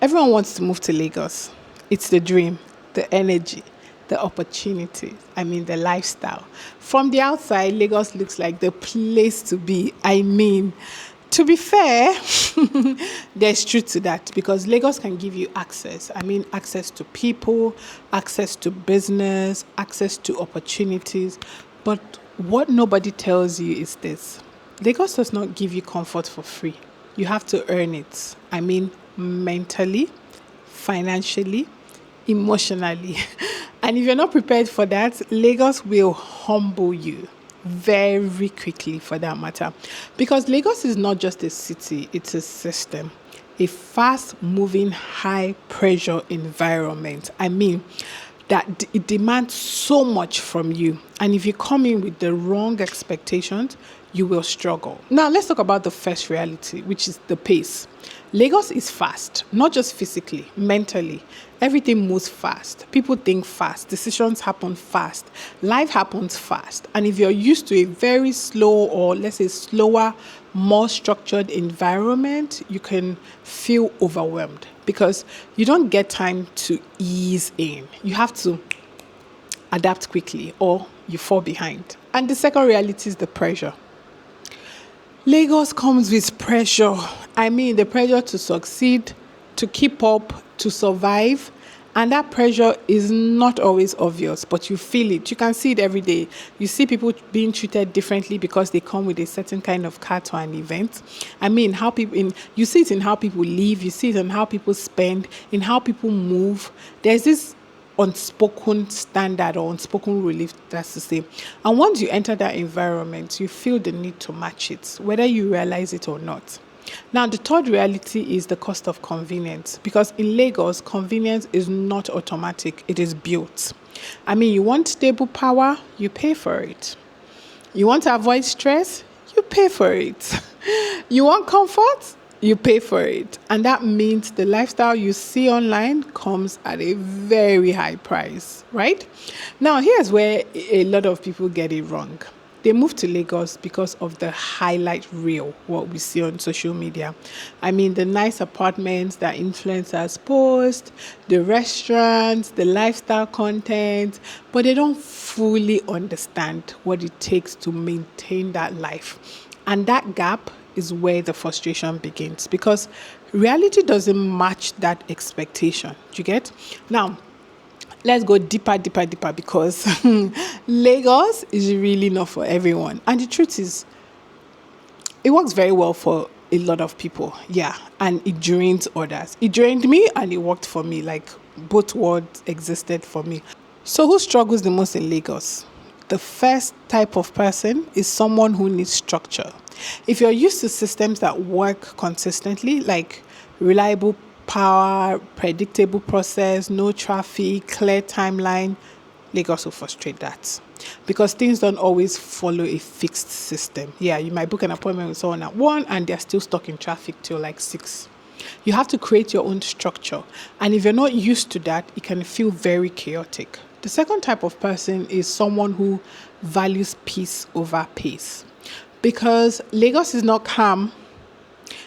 Everyone wants to move to Lagos. It's the dream, the energy, the opportunities. The lifestyle. From the outside, Lagos looks like the place to be. To be fair, there's truth to that because Lagos can give you access. Access to people, access to business, access to opportunities. But what nobody tells you is this: Lagos does not give you comfort for free. You have to earn it. Mentally, financially, emotionally. And if you're not prepared for that, Lagos will humble you very quickly for that matter. Because Lagos is not just a city, it's a system. A fast moving, high pressure environment. That it demands so much from you. And if you come in with the wrong expectations, you will struggle. Now, let's talk about the first reality, which is the pace. Lagos is fast, not just physically, mentally. Everything moves fast. People think fast. Decisions happen fast. Life happens fast. And if you're used to a very slow, or let's say slower, more structured environment, you can feel overwhelmed because you don't get time to ease in. You have to adapt quickly or you fall behind. And the second reality is the pressure. Lagos comes with pressure. The pressure to succeed, to keep up, to survive. And that pressure is not always obvious, but you feel it. You can see it every day. You see people being treated differently because they come with a certain kind of car to an event. You see it in how people live. You see it in how people spend, in how people move. There's this unspoken standard or unspoken rule, if that's to say. And once you enter that environment, you feel the need to match it, whether you realize it or not. Now, the third reality is the cost of convenience, because in Lagos, convenience is not automatic, it is built. You want stable power, you pay for it. You want to avoid stress, you pay for it. You want comfort, you pay for it. And that means the lifestyle you see online comes at a very high price, right? Now, here's where a lot of people get it wrong. They move to Lagos because of the highlight reel, what we see on social media. The nice apartments that influencers post, the restaurants, the lifestyle content, but they don't fully understand what it takes to maintain that life. And that gap is where the frustration begins because reality doesn't match that expectation. Do you get? Now, let's go deeper because Lagos is really not for everyone. And the truth is, it works very well for a lot of people. Yeah. And it drains others. It drained me and it worked for me. Like both worlds existed for me. So who struggles the most in Lagos? The first type of person is someone who needs structure. If you're used to systems that work consistently, like reliable power, predictable process, no traffic, clear timeline, Lagos will frustrate that because things don't always follow a fixed system. Yeah, you might book an appointment with someone at 1 and they're still stuck in traffic till like 6. You have to create your own structure. And if you're not used to that, it can feel very chaotic. The second type of person is someone who values peace over pace because Lagos is not calm.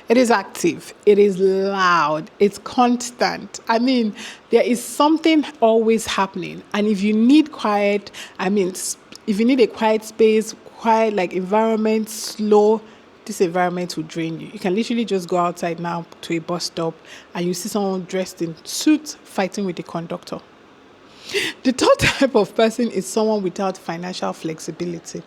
It is active. It is loud. It's constant. There is something always happening. And if you need quiet, if you need a quiet space, quiet like environment, slow, this environment will drain you. You can literally just go outside now to a bus stop and you see someone dressed in suits fighting with the conductor. The third type of person is someone without financial flexibility.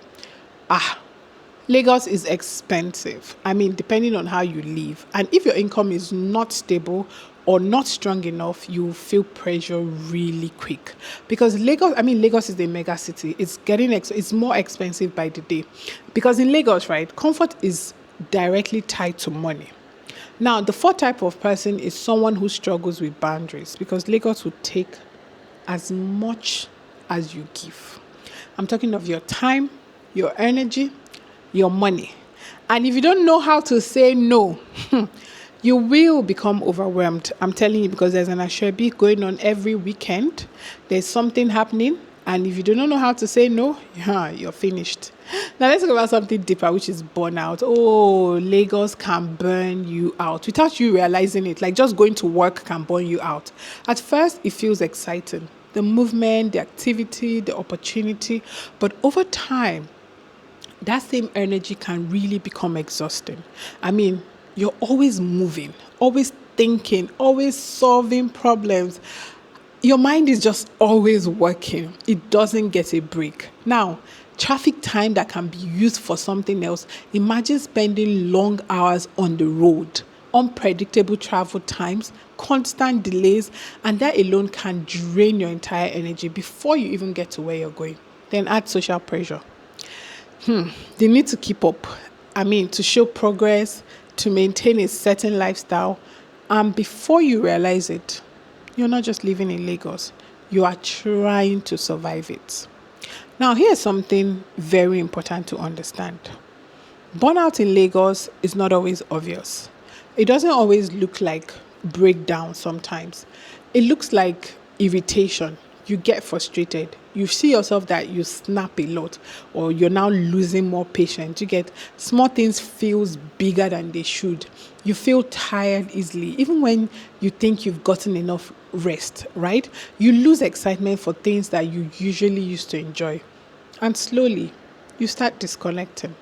Lagos is expensive. Depending on how you live. And if your income is not stable or not strong enough, you will feel pressure really quick. Because Lagos is a mega city. It's it's more expensive by the day. Because in Lagos, right, comfort is directly tied to money. Now, the fourth type of person is someone who struggles with boundaries because Lagos will take as much as you give. I'm talking of your time, your energy, your money. And if you don't know how to say no, you will become overwhelmed. I'm telling you, because there's an Ashebi going on every weekend. There's something happening And if you do not know how to say no, yeah, you're finished. Now let's talk about something deeper, which is burnout. Oh, Lagos can burn you out without you realizing it. Like just going to work can burn you out. At first, it feels exciting. The movement, the activity, the opportunity. But over time, that same energy can really become exhausting. I mean, you're always moving, always thinking, always solving problems. Your mind is just always working. It doesn't get a break. Now, traffic time that can be used for something else. Imagine spending long hours on the road, unpredictable travel times, constant delays, and that alone can drain your entire energy before you even get to where you're going. Then add social pressure. They need to keep up. I mean, to show progress, to maintain a certain lifestyle. And before you realize it, you're not just living in Lagos, you are trying to survive it. Now, here's something very important to understand. Burnout in Lagos is not always obvious. It doesn't always look like breakdown sometimes. It looks like irritation. You get frustrated. You see yourself that you snap a lot, or you're now losing more patience. You get small things feels bigger than they should. You feel tired easily, even when you think you've gotten enough rest, right? You lose excitement for things that you usually used to enjoy. And slowly, you start disconnecting.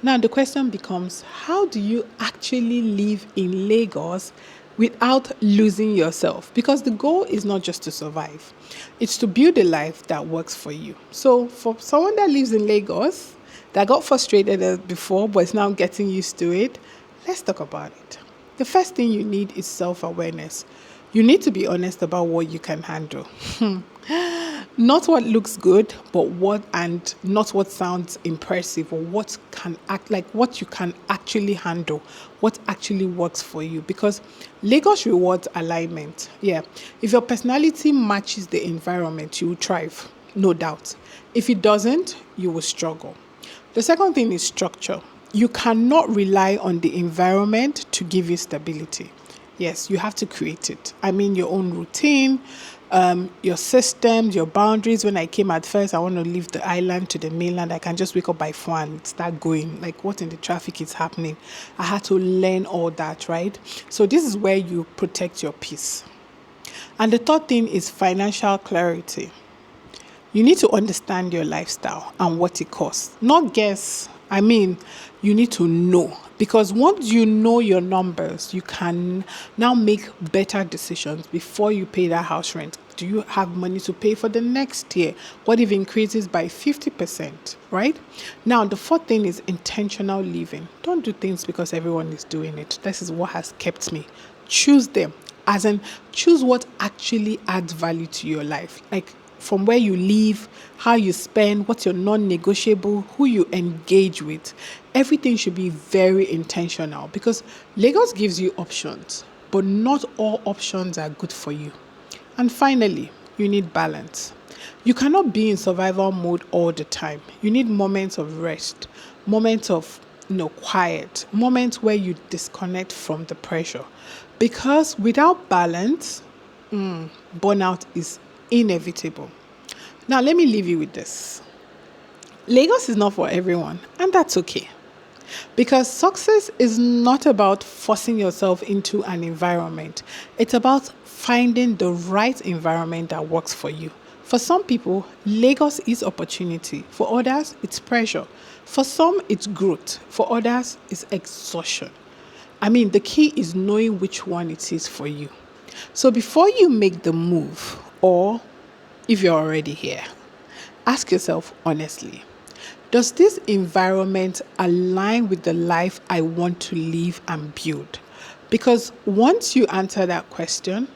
Now, the question becomes, how do you actually live in Lagos without losing yourself? Because the goal is not just to survive. It's to build a life that works for you. So for someone that lives in Lagos, that got frustrated before, but is now getting used to it, let's talk about it. The first thing you need is self-awareness. You need to be honest about what you can handle. Not what looks good, but not what sounds impressive, or what can act like what you can actually handle, what actually works for you. Because Lagos rewards alignment. Yeah. If your personality matches the environment, you will thrive, no doubt. If it doesn't, you will struggle. The second thing is structure. You cannot rely on the environment to give you stability. Yes, you have to create it. I mean, your own routine, your systems, your boundaries. When I came at first, I want to leave the island to the mainland. I can just wake up by 4 and start going. Like, what in the traffic is happening? I had to learn all that, right? So this is where you protect your peace. And the third thing is financial clarity. You need to understand your lifestyle and what it costs. Not guess. I mean, you need to know. Because once you know your numbers, you can now make better decisions before you pay that house rent. Do you have money to pay for the next year? What if it increases by 50%, right? Now, the fourth thing is intentional living. Don't do things because everyone is doing it. This is what has kept me. Choose them. As in, choose what actually adds value to your life. Like, from where you live, how you spend, what's your non-negotiable, who you engage with. Everything should be very intentional, because Lagos gives you options, but not all options are good for you. And finally, you need balance. You cannot be in survival mode all the time. You need moments of rest, moments of quiet, moments where you disconnect from the pressure. Because without balance, burnout is inevitable. Now, let me leave you with this. Lagos is not for everyone, and that's okay. Because success is not about forcing yourself into an environment. It's about finding the right environment that works for you. For some people, Lagos is opportunity. For others, it's pressure. For some, it's growth. For others, it's exhaustion. I mean, the key is knowing which one it is for you. So before you make the move, or if you're already here, ask yourself honestly, does this environment align with the life I want to live and build? Because once you answer that question,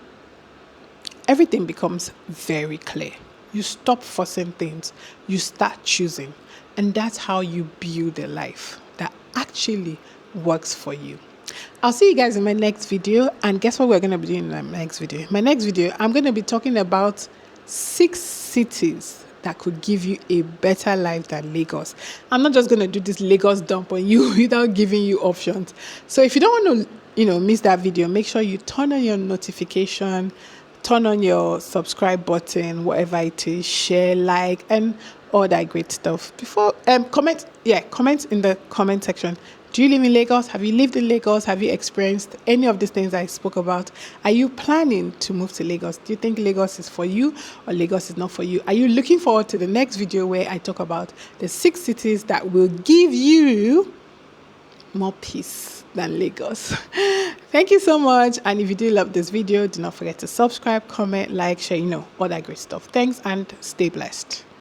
everything becomes very clear. You stop forcing things, you start choosing. And that's how you build a life that actually works for you. I'll see you guys in my next video. And guess what we're going to be doing in my next video? My next video, I'm going to be talking about 6 cities that could give you a better life than Lagos. I'm not just going to do this Lagos dump on you without giving you options. So if you don't want to, miss that video, make sure you turn on your notification, turn on your subscribe button, whatever it is, share, like, and all that great stuff. Before comment in the comment section. Do you live in Lagos? Have you lived in Lagos? Have you experienced any of these things I spoke about? Are you planning to move to Lagos? Do you think Lagos is for you or Lagos is not for you? Are you looking forward to the next video where I talk about the 6 cities that will give you more peace than Lagos? Thank you so much. And if you do love this video, do not forget to subscribe, comment, like, share, all that great stuff. Thanks and stay blessed.